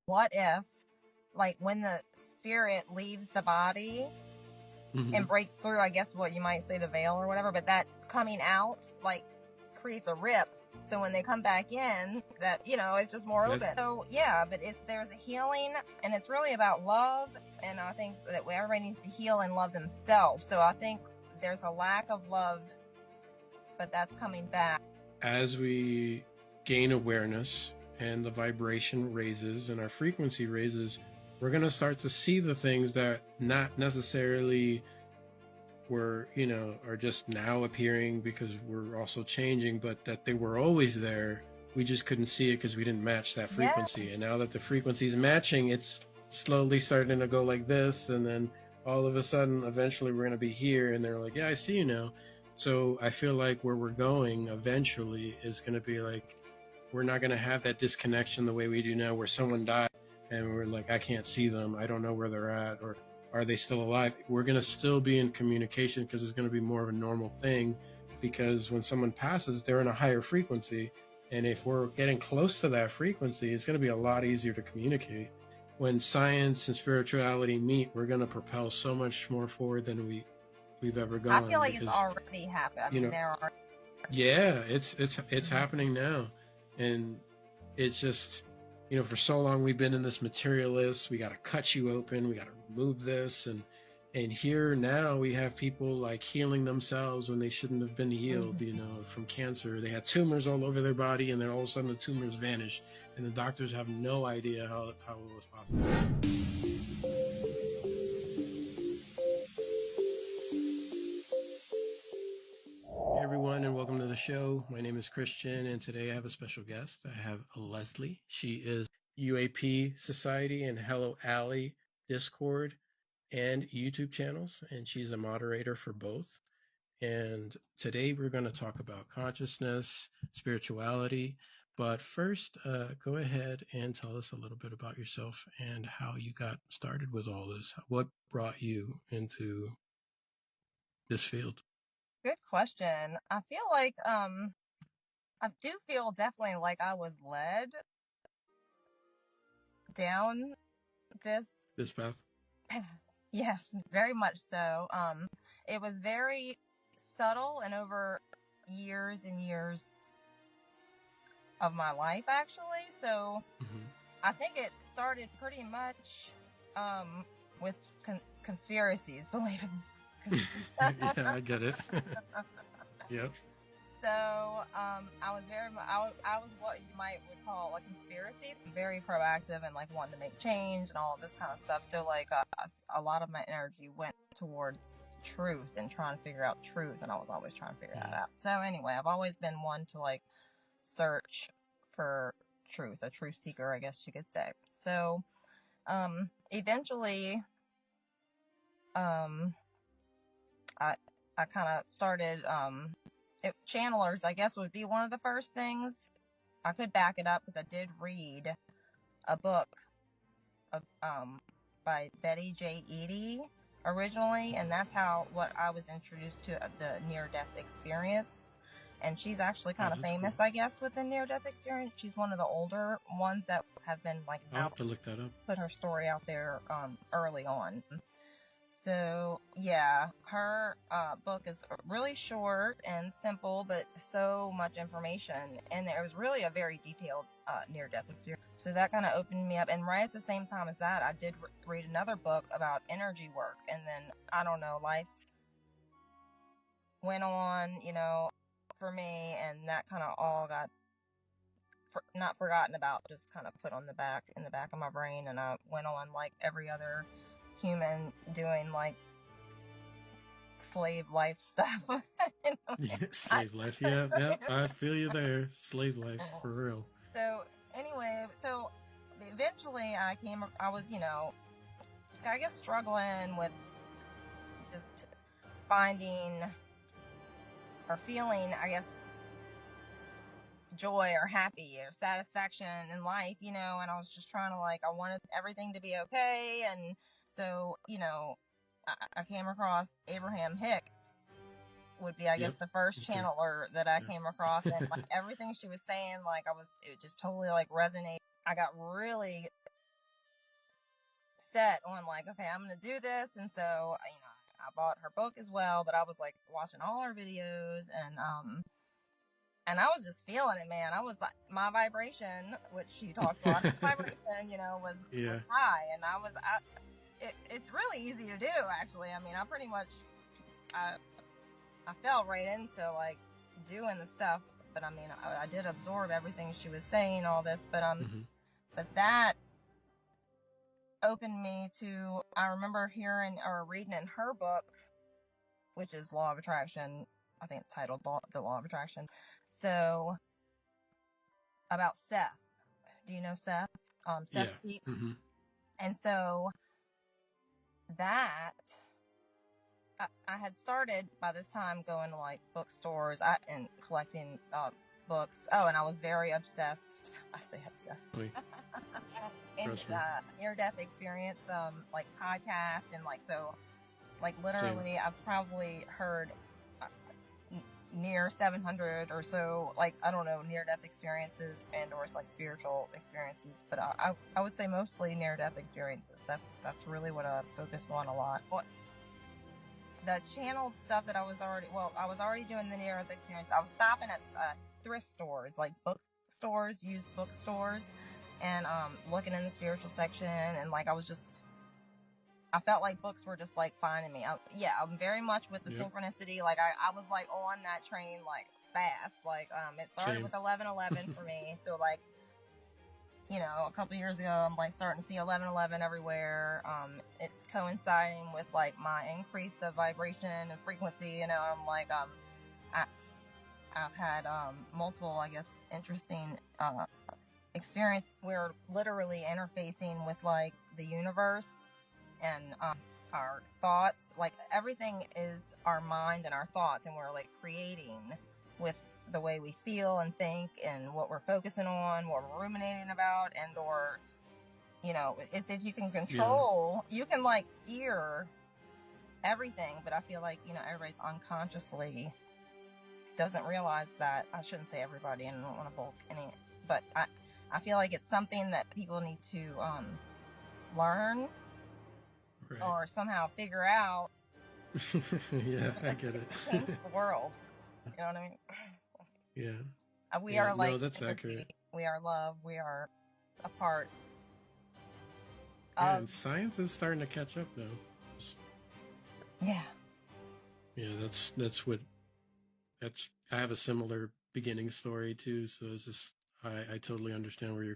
what if, like, when the spirit leaves the body and breaks through, I guess what you might say, the veil or whatever, but that coming out, like, creates a rip. So when they come back in, that, it's just more open. So, yeah, but if there's a healing, and it's really about love, and I think that everybody needs to heal and love themselves. So I think there's a lack of love, but that's coming back. As we gain awareness and the vibration raises and our frequency raises, we're going to start to see the things that not necessarily were, are just now appearing because we're also changing, but that they were always there. We just couldn't see it because we didn't match that frequency. Yes. And now that the frequency is matching, it's slowly starting to go like this. And then all of a sudden, eventually we're going to be here. And they're like, yeah, I see you now. So I feel like where we're going eventually is going to be like, we're not going to have that disconnection the way we do now, where someone died and we're like, I can't see them. I don't know where they're at, or are they still alive? We're going to still be in communication because it's going to be more of a normal thing, because when someone passes, they're in a higher frequency. And if we're getting close to that frequency, it's going to be a lot easier to communicate. When science and spirituality meet, we're going to propel so much more forward than we've ever gone. I feel like it's already happened. Yeah, it's happening now. And it's just, for so long we've been in this materialist, we got to cut you open, we got to remove this. And here now we have people like healing themselves when they shouldn't have been healed, from cancer. They had tumors all over their body, and then all of a sudden the tumors vanished. And the doctors have no idea how it was possible. Hey everyone, and welcome to the show. My name is Christian, and today I have a special guest. I have Leslie. She is UAP Society and Hello Alley Discord and YouTube channels, and she's a moderator for both. And today we're going to talk about consciousness, spirituality. But first, go ahead and tell us a little bit about yourself and how you got started with all this. What brought you into this field? Good question. I feel like, I do feel definitely like I was led down this path. Yes, very much so. It was very subtle and over years and years of my life, actually. So I think it started pretty much with conspiracies, believe it. Yeah, I get it. Yep. So I was what you would call a conspiracy, very proactive and like wanting to make change and all of this kind of stuff. So like a lot of my energy went towards truth and trying to figure out truth, and I was always trying to figure that out. So anyway, I've always been one to like search for truth, a truth seeker, I guess you could say. So eventually I kind of started channelers, I guess, would be one of the first things. I could back it up because I did read a book of, by Betty J. Eady originally, and that's what I was introduced to the near-death experience. And she's actually kind of famous, cool, I guess, with the near-death experience. She's one of the older ones that have been like I'll have to look that up. Put her story out there early on. So yeah, her book is really short and simple, but so much information, and there was really a very detailed near-death experience. So that kind of opened me up, and right at the same time as that, I did read another book about energy work, and then, I don't know, life went on, for me, and that kind of all got not forgotten about, just kind of put in the back of my brain, and I went on like every other human doing like slave life stuff. Slave life, yeah, I feel you there. Slave life, for real. So anyway, eventually I was, I guess, struggling with just finding or feeling, I guess, joy or happy or satisfaction in life, and I was just trying to I wanted everything to be okay. And so, I came across Abraham Hicks, would be, I guess, the first channeler that I came across, and like everything she was saying, it just totally resonated. I got really set on like, okay, I'm gonna do this, and so I bought her book as well, but I was like watching all her videos, and I was just feeling it, man. I was like, my vibration, which she talked about, her vibration, was high, and it's really easy to do, actually. I mean, I pretty much, I fell right into like doing the stuff, but I mean, I did absorb everything she was saying, all this, but but that opened me to, I remember hearing or reading in her book, which is Law of Attraction. I think it's titled The Law of Attraction. So, about Seth. Do you know Seth? Seth Speaks. And so, that, I had started by this time going to like bookstores and collecting books. Oh, and I was very obsessed. I say obsessed. in near-death experience, like podcast, and like, so, like, literally, I've probably heard near 700 or so, like, I don't know, near-death experiences and or like spiritual experiences, but I would say mostly near-death experiences. That's really what I focused on a lot. The channeled stuff that I was already doing the near-death experience. I was stopping at thrift stores, like bookstores, used bookstores, and looking in the spiritual section, and like I felt like books were just like finding me. I'm very much with the synchronicity. Like I was like on that train like fast. Like it started with 11/11 for me. So like, a couple years ago, I'm like starting to see 11/11 everywhere. It's coinciding with like my increase of vibration and frequency. I'm like I've had multiple, I guess, interesting experience. We're literally interfacing with like the universe and our thoughts. Like everything is our mind and our thoughts, and we're like creating with the way we feel and think and what we're focusing on, what we're ruminating about, and or it's, if you can control, you can like steer everything. But I feel like everybody's unconsciously doesn't realize that. I shouldn't say everybody, and I don't want to bulk any, but I feel like it's something that people need to learn or somehow figure out. Yeah, I get it. Change the world. You know what I mean? Yeah. We are like, no, that's accurate. We are love. We are a part. And science is starting to catch up now. Yeah. Yeah, I have a similar beginning story too. So it's just, I totally understand where you're